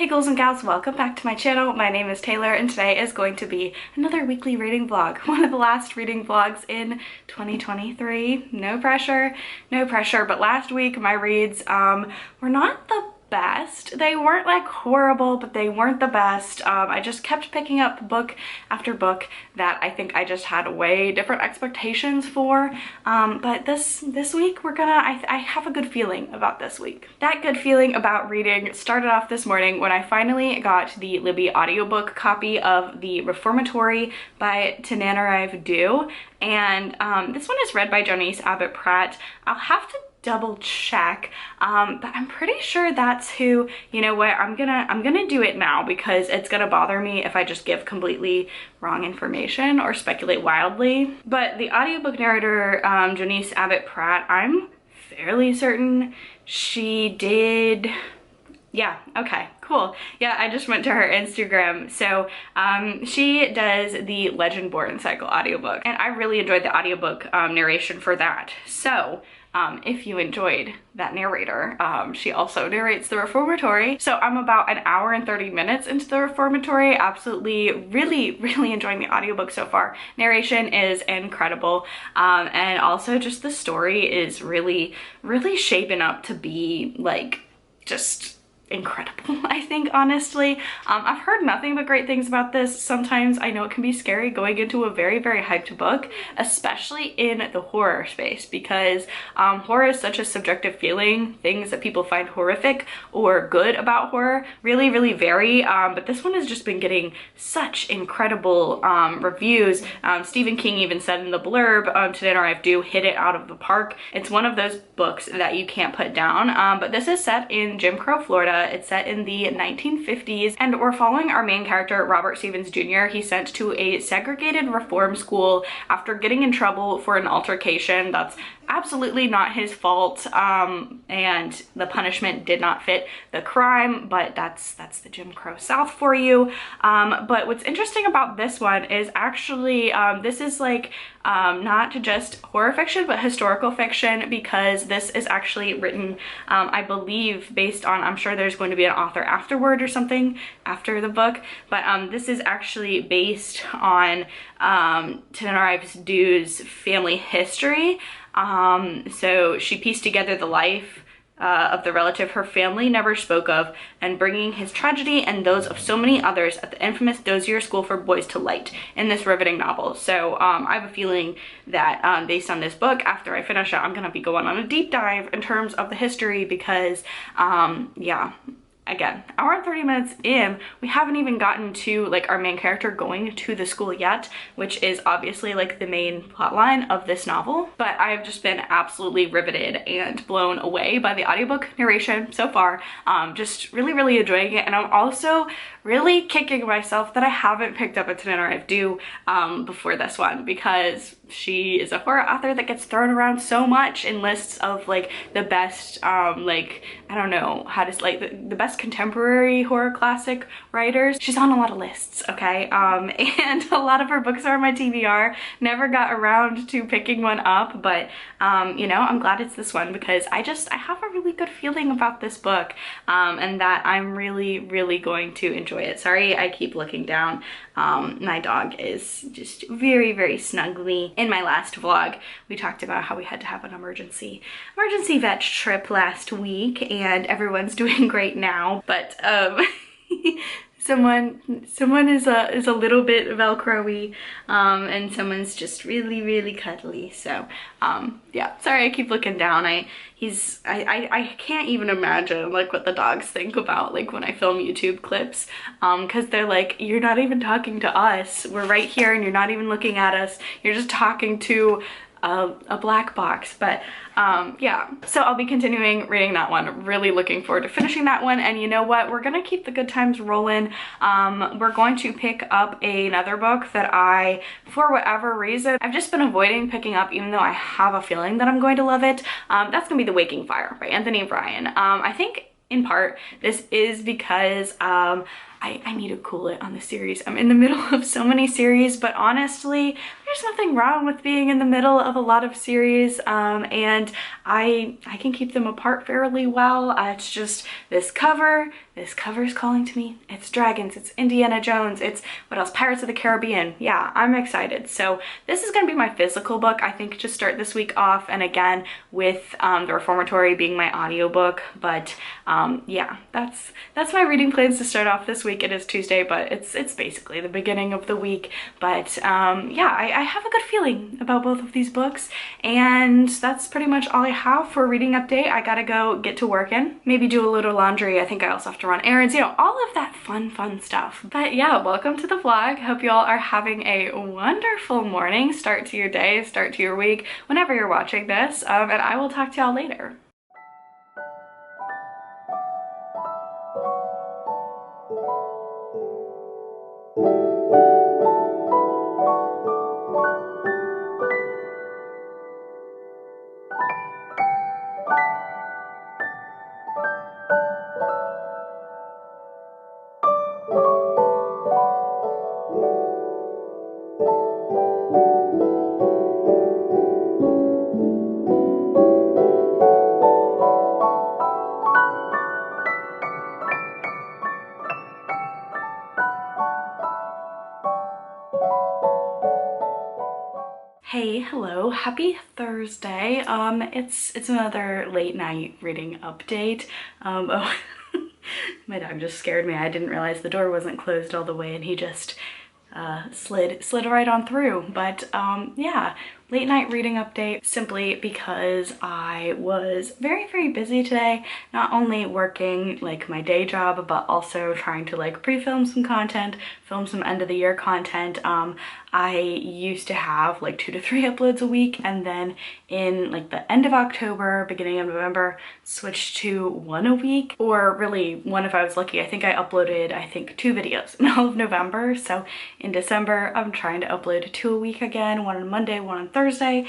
Hey girls and gals, welcome back to my channel. My name is Taylor and today is going to be another weekly reading vlog. One of the last reading vlogs in 2023. No pressure, no pressure, but last week my reads were not the best. They weren't like horrible, but they weren't the best. I just kept picking up book after book that I think I just had way different expectations for. But this week I have a good feeling about this week. That good feeling about reading started off this morning when I finally got the Libby audiobook copy of the Reformatory by Tananarive Due. And this one is read by Jonice Abbott Pratt. I'll have to double check, but I'm pretty sure that's who. You know what, I'm gonna do it now because it's gonna bother me if I just give completely wrong information or speculate wildly. But the audiobook narrator, Jonice Abbott Pratt, I'm fairly certain she did. Yeah, okay, cool. Yeah, I just went to her Instagram. So she does the Legendborn cycle audiobook, and I really enjoyed the audiobook narration for that. So if you enjoyed that narrator, she also narrates the Reformatory. So I'm about an hour and 30 minutes into the Reformatory. Absolutely, really enjoying the audiobook so far. Narration is incredible. And also just the story is really shaping up to be like just incredible, I think, honestly. I've heard nothing but great things about this. Sometimes I know it can be scary going into a very hyped book, especially in the horror space, because horror is such a subjective feeling. Things that people find horrific or good about horror really vary, but this one has just been getting such incredible reviews. Stephen King even said in the blurb, Tananarive Due hit it out of the park. It's one of those books that you can't put down, but this is set in Jim Crow, Florida. It's set in the 1950s, and we're following our main character, Robert Stevens Jr. He's sent to a segregated reform school after getting in trouble for an altercation that's absolutely not his fault, and the punishment did not fit the crime, but that's the Jim Crow South for you. But what's interesting about this one is actually this is like not just horror fiction but historical fiction, because this is actually written, I believe, based on, I'm sure there's going to be an author afterward or something after the book, but this is actually based on Tananarive Due's family history. So she pieced together the life of the relative her family never spoke of, and bringing his tragedy and those of so many others at the infamous Dozier School for Boys to light in this riveting novel. So I have a feeling that based on this book, after I finish it, I'm gonna be going on a deep dive in terms of the history, because yeah, again, hour and 30 minutes in, we haven't even gotten to like our main character going to the school yet, which is obviously like the main plot line of this novel. But I've just been absolutely riveted and blown away by the audiobook narration so far. Just really enjoying it, and I'm also really kicking myself that I haven't picked up a Tananarive Due before this one, because she is a horror author that gets thrown around so much in lists of like the best like, I don't know how to, like the best contemporary horror classic writers. She's on a lot of lists, okay? And a lot of her books are on my TBR. Never got around to picking one up, but you know, I'm glad it's this one, because I have a really good feeling about this book, and that I'm really going to enjoy it. Sorry, I keep looking down. My dog is just very snugly. In my last vlog, we talked about how we had to have an emergency vet trip last week, and everyone's doing great now, but someone is a little bit Velcro-y, and someone's just really cuddly. So yeah, sorry I keep looking down. I can't even imagine like what the dogs think about like when I film YouTube clips, because they're like, you're not even talking to us, we're right here and you're not even looking at us, you're just talking to a black box. But yeah, so I'll be continuing reading that one. Really looking forward to finishing that one. And you know what, we're gonna keep the good times rolling. We're going to pick up another book that I, for whatever reason, I've just been avoiding picking up, even though I have a feeling that I'm going to love it. That's gonna be The Waking Fire by Anthony Bryan. I think in part this is because I need to cool it on the series. I'm in the middle of so many series, but honestly, there's nothing wrong with being in the middle of a lot of series, and I can keep them apart fairly well. It's just this cover this cover is calling to me. It's dragons, it's Indiana Jones, it's what else? Pirates of the Caribbean. Yeah, I'm excited. So this is gonna be my physical book, I think, to start this week off, and again with the Reformatory being my audiobook. But yeah, that's my reading plans to start off this week. It is Tuesday, but it's basically the beginning of the week. But yeah, I have a good feeling about both of these books, and that's pretty much all I have for a reading update. I gotta go get to working, maybe do a little laundry. I think I also have to run errands, you know, all of that fun stuff. But yeah, welcome to the vlog. Hope you all are having a wonderful morning, start to your day, start to your week, whenever you're watching this, and I will talk to y'all later. Hey, hello, happy Thursday. It's another late night reading update. Oh, my dog just scared me. I didn't realize the door wasn't closed all the way and he just slid right on through. But yeah, late night reading update simply because I was very busy today, not only working like my day job, but also trying to like pre-film some content, film some end of the year content. I used to have like 2 to 3 uploads a week, and then in like the end of October, beginning of November, switched to 1 a week, or really 1 if I was lucky. I think I uploaded, I think, 2 videos in all of November. So in December, I'm trying to upload 2 a week again, 1 on Monday, 1 on Thursday.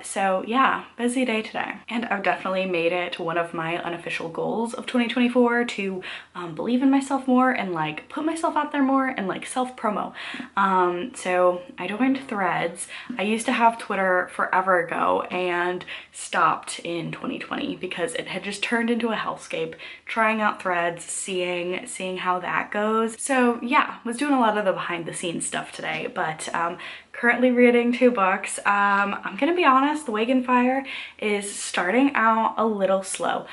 So yeah, busy day today. And I've definitely made it one of my unofficial goals of 2024 to believe in myself more and like put myself out there more and like self-promo. So I joined Threads. I used to have Twitter forever ago and stopped in 2020 because it had just turned into a hellscape. Trying out Threads, seeing how that goes. So yeah, was doing a lot of the behind the scenes stuff today, but currently reading 2 books. I'm gonna be honest, The Wagon Fire is starting out a little slow.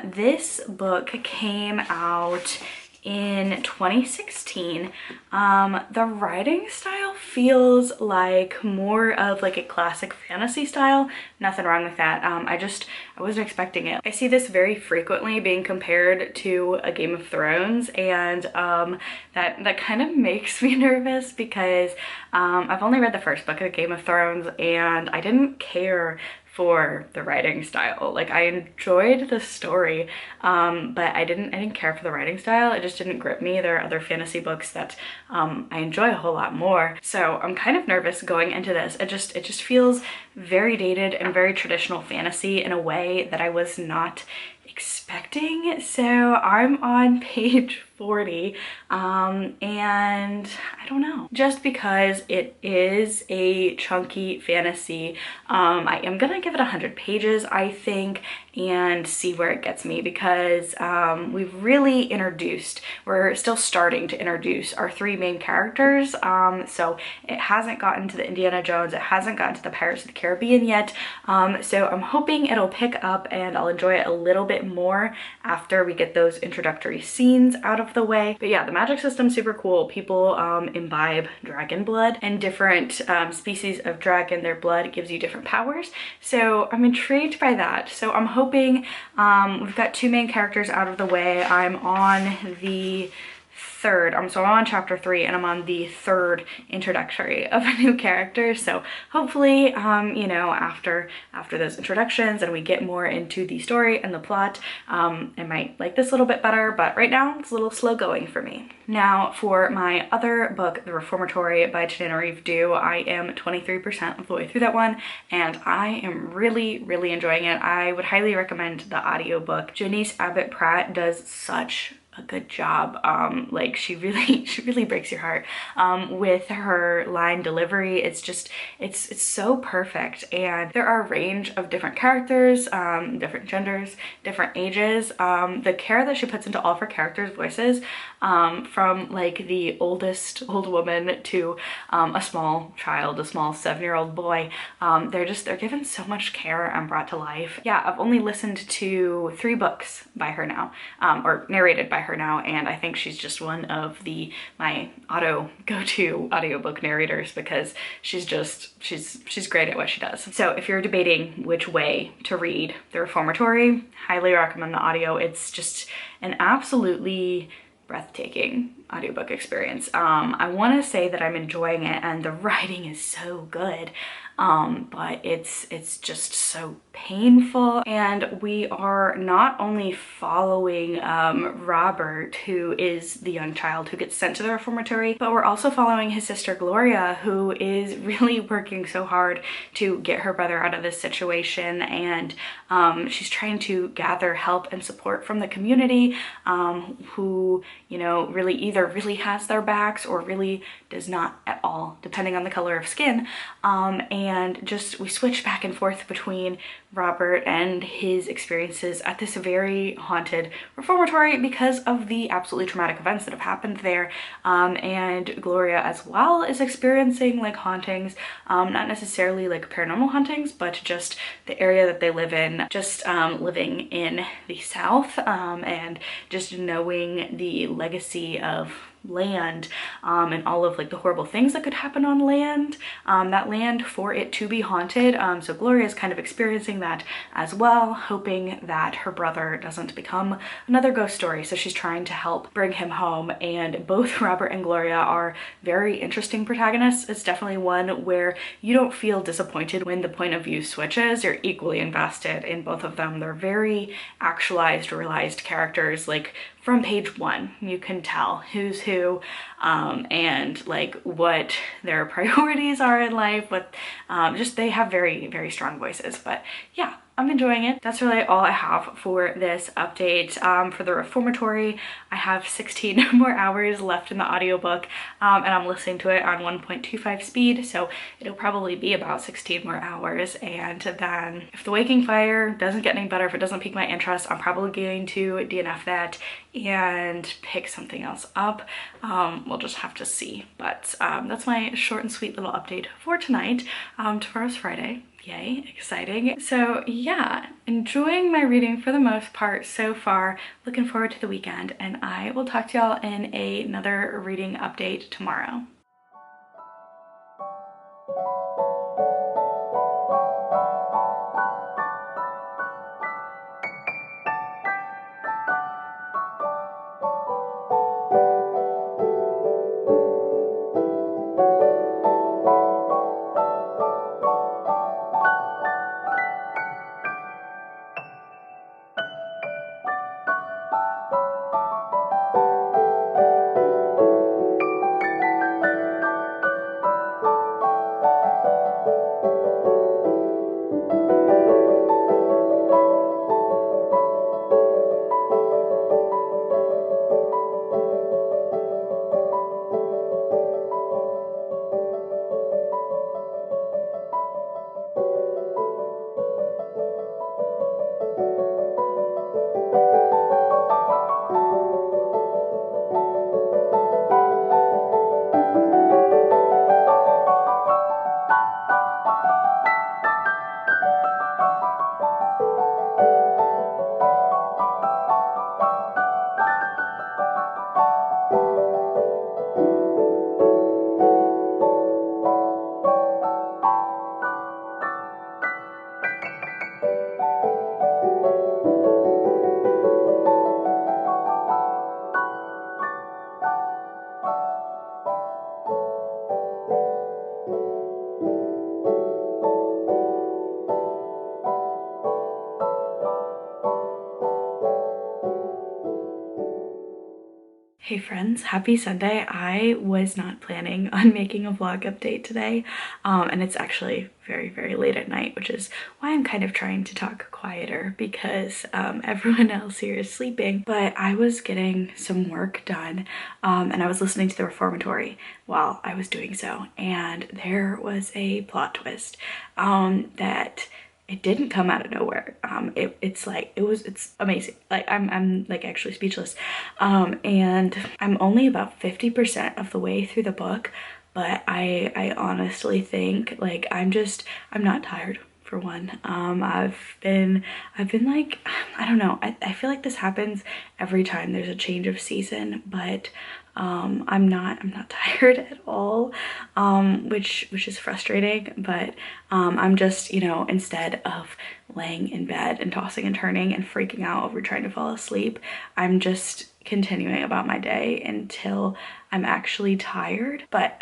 This book came out in 2016. The writing style feels like more of like a classic fantasy style. Nothing wrong with that. I wasn't expecting it. I see this very frequently being compared to a Game of Thrones, and that kind of makes me nervous because I've only read the first book of Game of Thrones and I didn't care for the writing style. Like, I enjoyed the story, but I didn't care for the writing style. It just didn't grip me. There are other fantasy books that I enjoy a whole lot more. So I'm kind of nervous going into this. It just feels very dated and very traditional fantasy in a way that I was not expecting. So I'm on page 40, and I don't know, just because it is a chunky fantasy, I am gonna give it 100 pages, I think, and see where it gets me, because we're still starting to introduce our 3 main characters. So it hasn't gotten to the Indiana Jones, it hasn't gotten to the Pirates of the Caribbean yet. So I'm hoping it'll pick up and I'll enjoy it a little bit more after we get those introductory scenes out of the way. But yeah, the magic system's super cool. People imbibe dragon blood, and different species of dragon, their blood gives you different powers. So I'm intrigued by that. So I'm hoping, we've got 2 main characters out of the way. I'm on the 3rd, so I'm on chapter 3 and I'm on the 3rd introductory of a new character. So hopefully, you know, after those introductions and we get more into the story and the plot, I might like this a little bit better, but right now it's a little slow going for me. Now for my other book, The Reformatory by Tananarive Due, I am 23% of the way through that one and I am really enjoying it. I would highly recommend the audiobook. Janice Abbott Pratt does such a good job. Like she really breaks your heart with her line delivery. It's just, it's so perfect. And there are a range of different characters, different genders, different ages. The care that she puts into all of her characters' voices, from like the oldest old woman to a small child, a small 7-year-old boy, they're given so much care and brought to life. Yeah, I've only listened to 3 books by her now, or narrated by her now, and I think she's just one of my go-to audiobook narrators, because she's great at what she does. So if you're debating which way to read The Reformatory, highly recommend the audio. It's just an absolutely breathtaking audiobook experience. I want to say that I'm enjoying it and the writing is so good, but it's just so painful. And we are not only following Robert, who is the young child who gets sent to the Reformatory, but we're also following his sister Gloria, who is really working so hard to get her brother out of this situation. And she's trying to gather help and support from the community, who, you know, really either really has their backs or really does not at all, depending on the color of skin. And just we switch back and forth between Robert and his experiences at this very haunted reformatory because of the absolutely traumatic events that have happened there. And Gloria as well is experiencing like hauntings, not necessarily like paranormal hauntings, but just the area that they live in, just living in the South, and just knowing the legacy of land, and all of like the horrible things that could happen on land, that land for it to be haunted. So Gloria is kind of experiencing that as well, hoping that her brother doesn't become another ghost story. So she's trying to help bring him home, and both Robert and Gloria are very interesting protagonists. It's definitely one where you don't feel disappointed when the point of view switches. You're equally invested in both of them. They're very actualized, realized characters. Like from page 1, you can tell who's who, and like what their priorities are in life. With just they have very, very strong voices. But yeah, I'm enjoying it. That's really all I have for this update. For the Reformatory, I have 16 more hours left in the audiobook, and I'm listening to it on 1.25 speed, so it'll probably be about 16 more hours. And then if The Waking Fire doesn't get any better, if it doesn't pique my interest, I'm probably going to DNF that and pick something else up. We'll just have to see. But that's my short and sweet little update for tonight. Tomorrow's Friday. Yay, exciting. So yeah, enjoying my reading for the most part so far. Looking forward to the weekend, and I will talk to y'all in another reading update tomorrow. Hey friends, happy Sunday. I was not planning on making a vlog update today, and it's actually very late at night, which is why I'm kind of trying to talk quieter because everyone else here is sleeping. But I was getting some work done, and I was listening to the Reformatory while I was doing so, and there was a plot twist that it didn't come out of nowhere. It's amazing. Like I'm like actually speechless. And I'm only about 50% of the way through the book, but I honestly think like I'm not tired for one. I've been like, I don't know. I feel like this happens every time there's a change of season, but I'm not tired at all, which is frustrating, but I'm just, you know, instead of laying in bed and tossing and turning and freaking out over trying to fall asleep, I'm just continuing about my day until I'm actually tired. But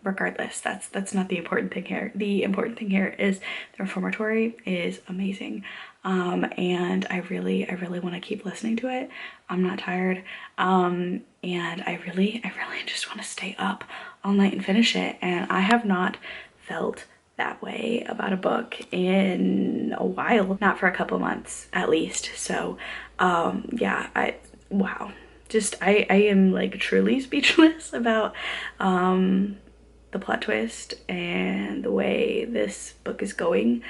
regardless, that's not the important thing here. The important thing here is the Reformatory is amazing, and I really want to keep listening to it. I'm not tired, and I really just want to stay up all night and finish it, and I have not felt that way about a book in a while, not for a couple months at least. So yeah, wow, just I am like truly speechless about the plot twist and the way this book is going.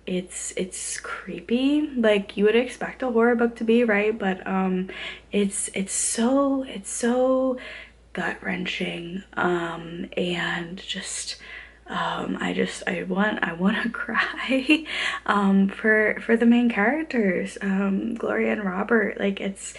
It's creepy, like you would expect a horror book to be, right? But it's so gut-wrenching, and just I want to cry for the main characters, Gloria and Robert. Like it's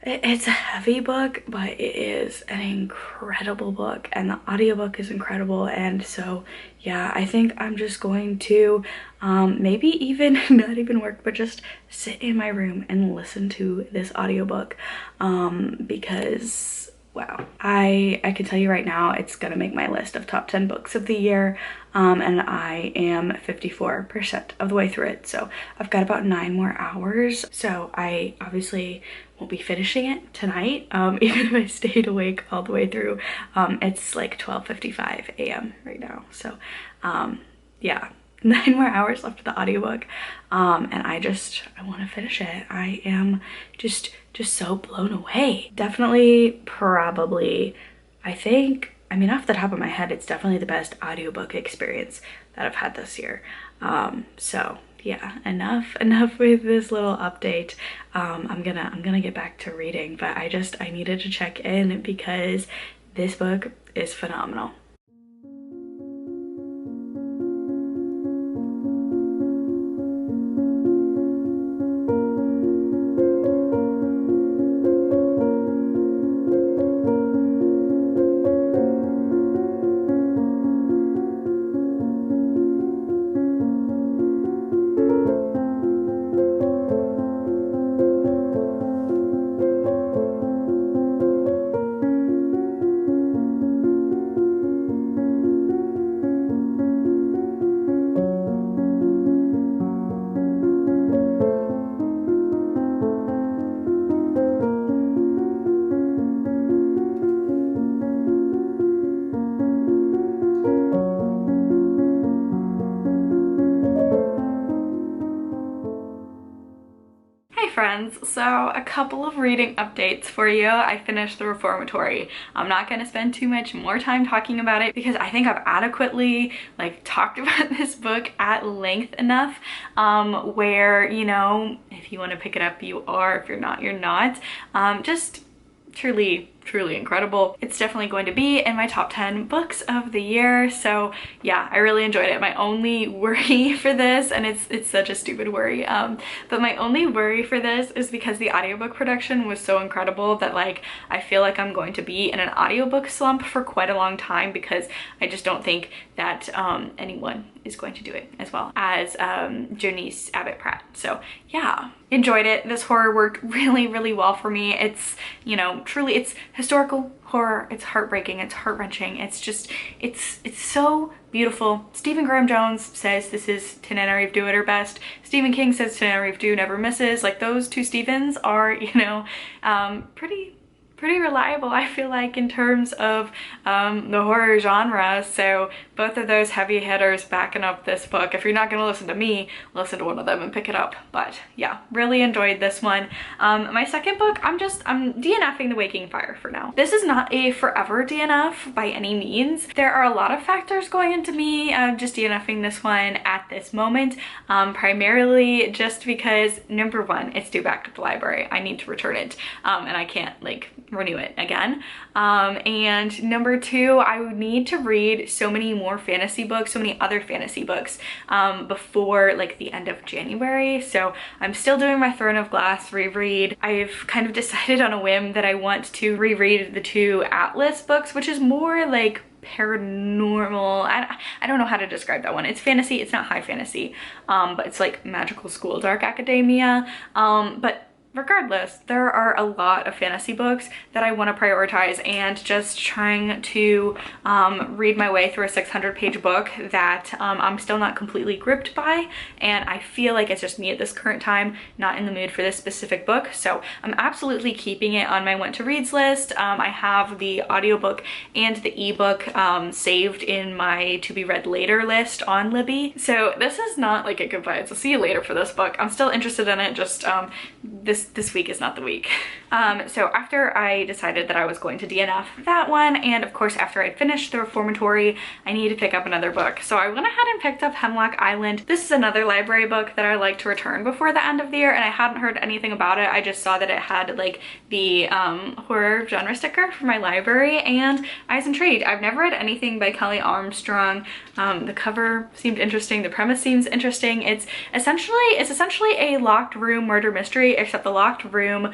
a heavy book, but it is an incredible book, and the audiobook is incredible. And so yeah, I think I'm just going to maybe even not even work, but just sit in my room and listen to this audiobook, because wow, I can tell you right now, it's gonna make my list of top 10 books of the year, and I am 54% of the way through it. So I've got about 9 more hours. So I obviously won't be finishing it tonight, even if I stayed awake all the way through. It's like 12:55 a.m. right now. So yeah, 9 more hours left of the audiobook, and I want to finish it. I am just so blown away. Definitely, probably, I mean, off the top of my head, it's definitely the best audiobook experience that I've had this year. So yeah, enough with this little update. I'm gonna get back to reading, but I needed to check in because this book is phenomenal. Friends, so a couple of reading updates for you. I finished the Reformatory. I'm not going to spend too much more time talking about it because I think I've adequately like talked about this book at length enough, where, you know, if you want to pick it up, you are. If you're not, you're not. Just truly incredible. It's definitely going to be in my top 10 books of the year. So yeah, I really enjoyed it. My only worry for this, and it's such a stupid worry, but my only worry for this is because the audiobook production was so incredible that like I feel like I'm going to be in an audiobook slump for quite a long time, because I just don't think that anyone is going to do it as well as Jonice Abbott Pratt. So yeah, enjoyed it. This horror worked really well for me. It's, you know, truly, it's historical horror. It's heartbreaking, it's heart-wrenching, it's just, it's so beautiful. Stephen Graham Jones says this is Tananarive Due at her best. Stephen King says Tananarive Due never misses. Like, those two Stephens are, you know, pretty reliable, I feel like, in terms of the horror genre. So both of those heavy hitters backing up this book. If you're not gonna listen to me, listen to one of them and pick it up. But yeah, really enjoyed this one. My second book, I'm DNFing The Waking Fire for now. This is not a forever DNF by any means. There are a lot of factors going into me just DNFing this one at this moment, primarily just because, number one, it's due back to the library. I need to return it, and I can't like renew it again. And number two, I would need to read so many more fantasy books, so many other fantasy books before like the end of January. So I'm still doing my Throne of Glass reread. I've kind of decided on a whim that I want to reread the 2 Atlas books, which is more like paranormal. I don't know how to describe that one. It's fantasy, it's not high fantasy, but it's like magical school, dark academia. But regardless, there are a lot of fantasy books that I want to prioritize, and just trying to read my way through a 600-page book that I'm still not completely gripped by, and I feel like it's just me at this current time not in the mood for this specific book. So I'm absolutely keeping it on my want to reads list. I have the audiobook and the ebook saved in my to be read later list on Libby. So this is not like a goodbye, it's a see you later for this book. I'm still interested in it, just this week is not the week. So after I decided that I was going to DNF that one, and of course after I'd finished the Reformatory, I needed to pick up another book. So I went ahead and picked up Hemlock Island. This is another library book that I like to return before the end of the year, and I hadn't heard anything about it. I just saw that it had like the horror genre sticker for my library, and I was intrigued. I've never read anything by Kelley Armstrong. The cover seemed interesting, the premise seems interesting. It's essentially a locked room murder mystery, except the locked room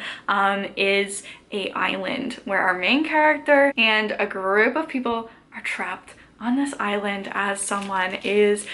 is a island where our main character and a group of people are trapped on this island as someone is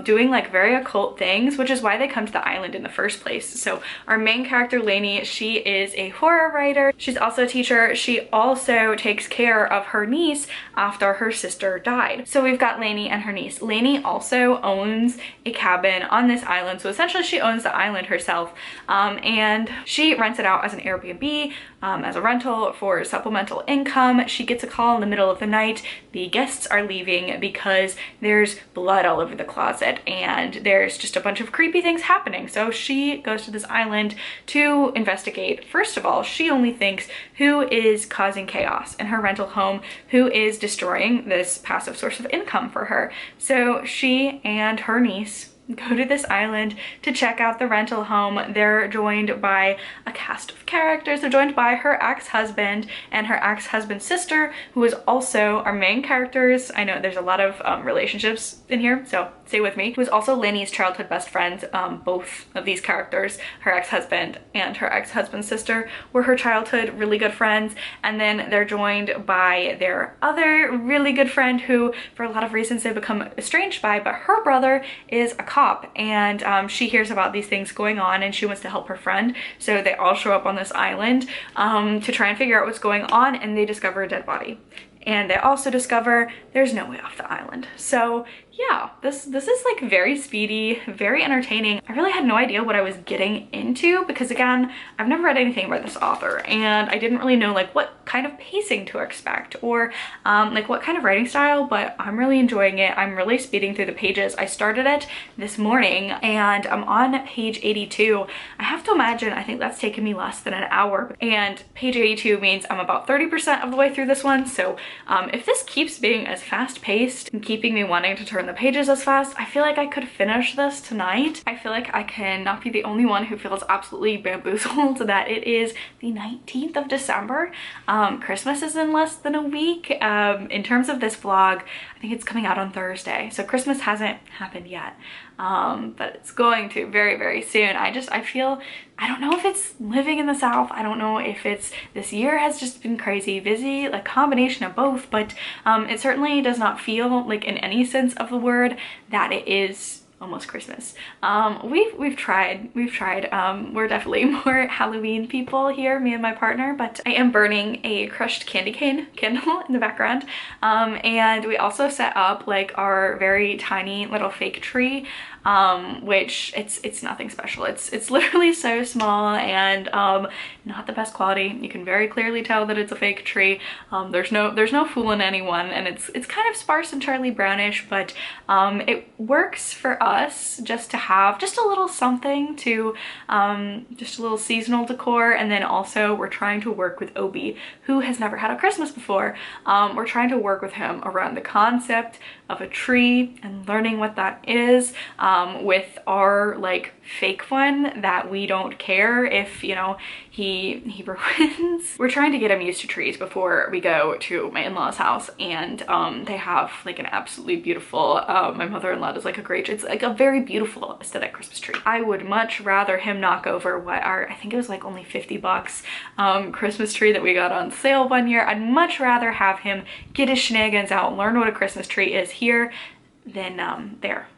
doing like very occult things, which is why they come to the island in the first place. So our main character, Lainey, she is a horror writer. She's also a teacher. She also takes care of her niece after her sister died. So we've got Lainey and her niece. Lainey also owns a cabin on this island. So essentially she owns the island herself, and she rents it out as an Airbnb, as a rental for supplemental income. She gets a call in the middle of the night. The guests are leaving because there's blood all over the closet and there's just a bunch of creepy things happening. So she goes to this island to investigate. First of all, she only thinks who is causing chaos in her rental home, who is destroying this passive source of income for her. So she and her niece go to this island to check out the rental home. They're joined by a cast of characters. They're joined by her ex-husband and her ex-husband's sister, who is also our main characters. I know there's a lot of relationships in here, so stay with me. Who is also Lainey's childhood best friend. Both of these characters, her ex-husband and her ex-husband's sister, were her childhood really good friends. And then they're joined by their other really good friend who, for a lot of reasons, they've become estranged by, but her brother is a cop, and she hears about these things going on and she wants to help her friend. So they all show up on this island to try and figure out what's going on, and they discover a dead body. And they also discover there's no way off the island. So yeah, this is like very speedy, very entertaining. I really had no idea what I was getting into because, again, I've never read anything by this author, and I didn't really know like what kind of pacing to expect or like what kind of writing style, but I'm really enjoying it. I'm really speeding through the pages. I started it this morning and I'm on page 82. I have to imagine, I think that's taken me less than an hour, and page 82 means I'm about 30% of the way through this one. So if this keeps being as fast paced and keeping me wanting to turn the pages as fast, I feel like I could finish this tonight. I feel like I cannot be the only one who feels absolutely bamboozled that it is the 19th of December. Christmas is in less than a week. In terms of this vlog, I think it's coming out on Thursday, so Christmas hasn't happened yet, but it's going to very, very soon. I feel, I don't know if it's living in the South, I don't know if it's this year has just been crazy busy, like combination of both, but it certainly does not feel like, in any sense of the word, that it is almost Christmas. We've tried. We're definitely more Halloween people here, me and my partner, but I am burning a crushed candy cane candle in the background. And we also set up like our very tiny little fake tree, which it's nothing special. It's literally so small and not the best quality. You can very clearly tell that it's a fake tree. There's no fooling anyone, and it's kind of sparse and Charlie Brownish, but it works for us just to have just a little something to just a little seasonal decor. And then also we're trying to work with Obi, who has never had a Christmas before. We're trying to work with him around the concept of a tree and learning what that is, with our like fake one that we don't care if, you know, he ruins. We're trying to get him used to trees before we go to my in-laws house, and they have like an absolutely beautiful, my mother-in-law does like a great, it's like a very beautiful aesthetic Christmas tree. I would much rather him knock over what I think it was like only 50 bucks Christmas tree that we got on sale one year. I'd much rather have him get his shenanigans out and learn what a Christmas tree is here than there.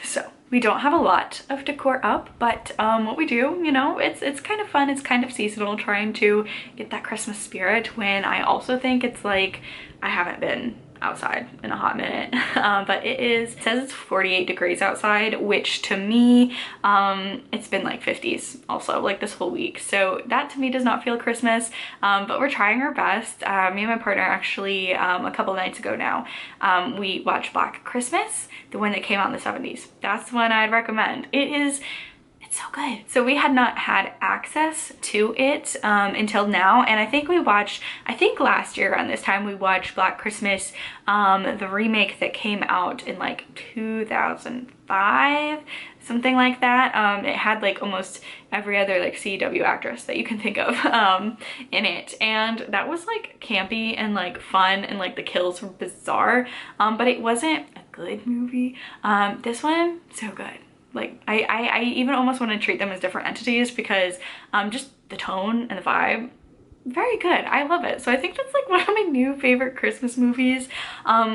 So we don't have a lot of decor up, but what we do, you know, it's kind of fun. It's kind of seasonal, trying to get that Christmas spirit when I also think it's like I haven't been outside in a hot minute. But it says it's 48 degrees outside, which to me, it's been like 50s also like this whole week. So that to me does not feel Christmas, but we're trying our best. Me and my partner actually, a couple nights ago now, we watched Black Christmas, the one that came out in the 70s. That's one I'd recommend. It's so good. So we had not had access to it until now, and I think last year around this time we watched Black Christmas, the remake that came out in like 2005, something like that. It had like almost every other like CW actress that you can think of in it, and that was like campy and like fun, and like the kills were bizarre, but it wasn't a good movie. This one, so good. Like I even almost want to treat them as different entities, because just the tone and the vibe, very good. I love it. So I think that's like one of my new favorite Christmas movies,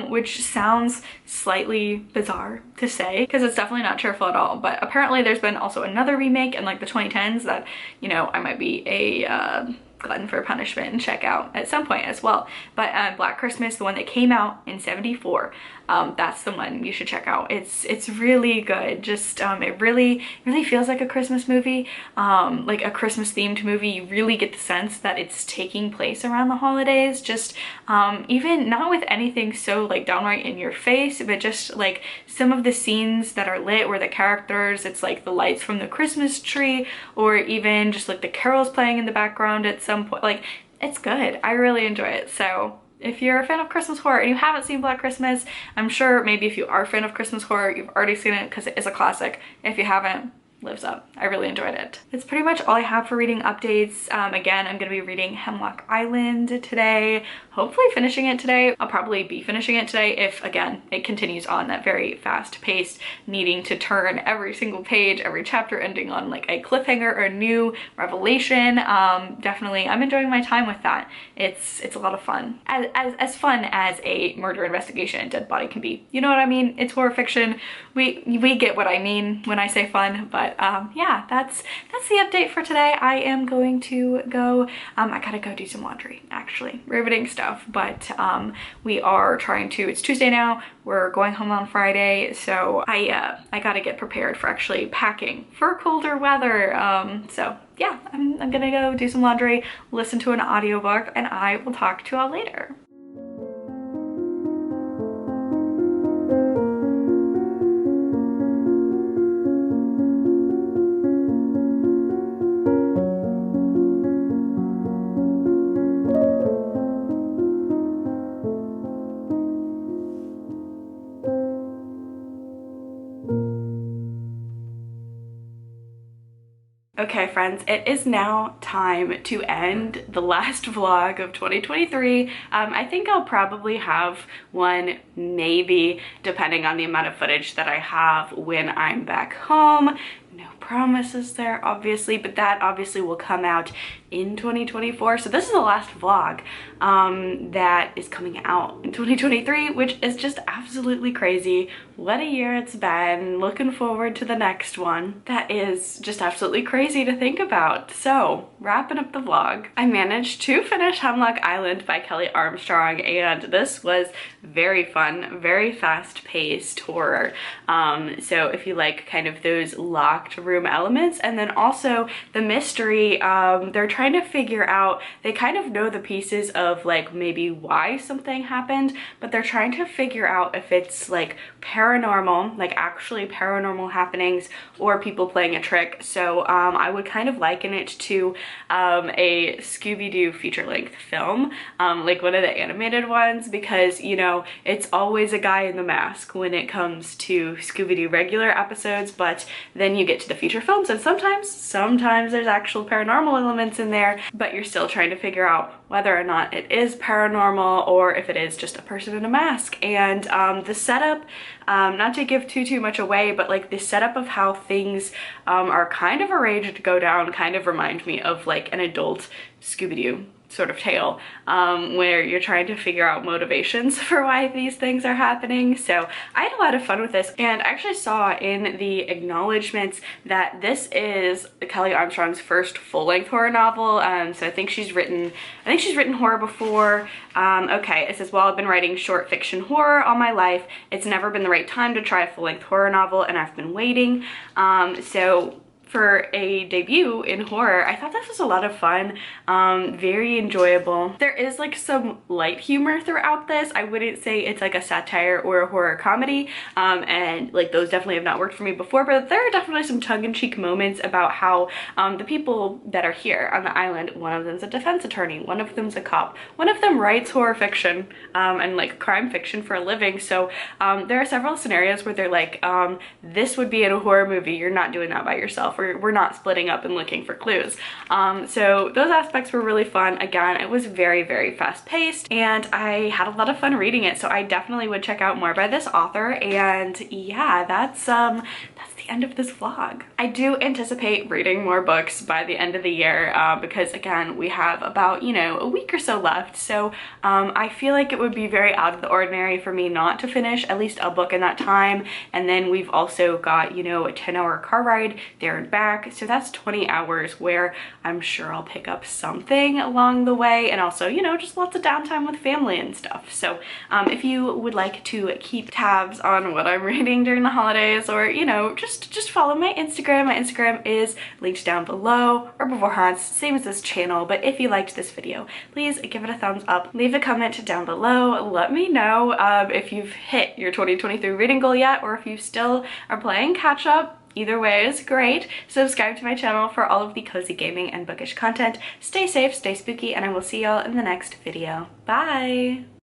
which sounds slightly bizarre to say because it's definitely not cheerful at all. But apparently there's been also another remake in like the 2010s that, you know, I might be a glutton for punishment and check out at some point as well. But Black Christmas, the one that came out in 74, that's the one you should check out. It's really good. Just it really feels like a Christmas movie, like a Christmas themed movie. You really get the sense that it's taking place around the holidays, just even not with anything so like downright in your face, but just like some of the scenes that are lit where the characters, it's like the lights from the Christmas tree, or even just like the carols playing in the background at some point. Like, it's good. I really enjoy it. So if you're a fan of Christmas horror and you haven't seen Black Christmas, I'm sure maybe if you are a fan of Christmas horror, you've already seen it because it is a classic. If you haven't, lives up. I really enjoyed it. It's pretty much all I have for reading updates. Again, I'm gonna be reading Hemlock Island today, hopefully finishing it today. I'll probably be finishing it today if, again, it continues on that very fast pace, needing to turn every single page, every chapter ending on like a cliffhanger or a new revelation. Definitely, I'm enjoying my time with that. It's a lot of fun. As fun as a murder investigation and dead body can be. You know what I mean? It's horror fiction. We get what I mean when I say fun, but yeah, that's the update for today. I am going to go, I gotta go do some laundry, actually, riveting stuff, but we are trying to, it's Tuesday now, we're going home on Friday, so I gotta get prepared for actually packing for colder weather. So yeah, I'm gonna go do some laundry, listen to an audiobook, and I will talk to y'all later. Okay friends, it is now time to end the last vlog of 2023. I think I'll probably have one, maybe, depending on the amount of footage that I have when I'm back home. No promises there, obviously, but that obviously will come out in 2024. So this is the last vlog that is coming out in 2023, which is just absolutely crazy. What a year it's been. Looking forward to the next one. That is just absolutely crazy to think about. So wrapping up the vlog, I managed to finish Hemlock Island by Kelley Armstrong, and this was very fun, very fast-paced horror. So if you like kind of those locked room elements, and then also the mystery, they're trying to figure out, they kind of know the pieces of like maybe why something happened, but they're trying to figure out if it's like paranormal, like actually paranormal happenings, or people playing a trick. So I would kind of liken it to a Scooby-Doo feature-length film, like one of the animated ones, because you know it's always a guy in the mask when it comes to Scooby-Doo regular episodes, but then you get to the feature films and sometimes there's actual paranormal elements in there, but you're still trying to figure out whether or not it is paranormal or if it is just a person in a mask. And the setup, not to give too much away, but like the setup of how things are kind of arranged to go down kind of remind me of like an adult Scooby-Doo sort of tale, where you're trying to figure out motivations for why these things are happening. So I had a lot of fun with this, and I actually saw in the acknowledgements that this is Kelley Armstrong's first full-length horror novel. So I think she's written horror before. Okay, it says, while I've been writing short fiction horror all my life, it's never been the right time to try a full-length horror novel, and I've been waiting. So for a debut in horror, I thought this was a lot of fun, very enjoyable. There is like some light humor throughout this. I wouldn't say it's like a satire or a horror comedy, and like those definitely have not worked for me before, but there are definitely some tongue-in-cheek moments about how the people that are here on the island, one of them's a defense attorney, one of them's a cop, one of them writes horror fiction and like crime fiction for a living. So there are several scenarios where they're like, this would be in a horror movie, you're not doing that by yourself. We're not splitting up and looking for clues. So those aspects were really fun. Again, it was very fast-paced, and I had a lot of fun reading it, so I definitely would check out more by this author. And yeah, that's the end of this vlog. I do anticipate reading more books by the end of the year, because again, we have about, you know, a week or so left. So I feel like it would be very out of the ordinary for me not to finish at least a book in that time. And then we've also got, you know, a 10-hour car ride there and back. So that's 20 hours where I'm sure I'll pick up something along the way, and also, you know, just lots of downtime with family and stuff. So if you would like to keep tabs on what I'm reading during the holidays, or, you know, just follow my Instagram. My Instagram is linked down below, herbivorehaunts, same as this channel. But if you liked this video, please give it a thumbs up, leave a comment down below, let me know if you've hit your 2023 reading goal yet, or if you still are playing catch up. Either way is great. Subscribe to my channel for all of the cozy gaming and bookish content. Stay safe, stay spooky, and I will see y'all in the next video. Bye!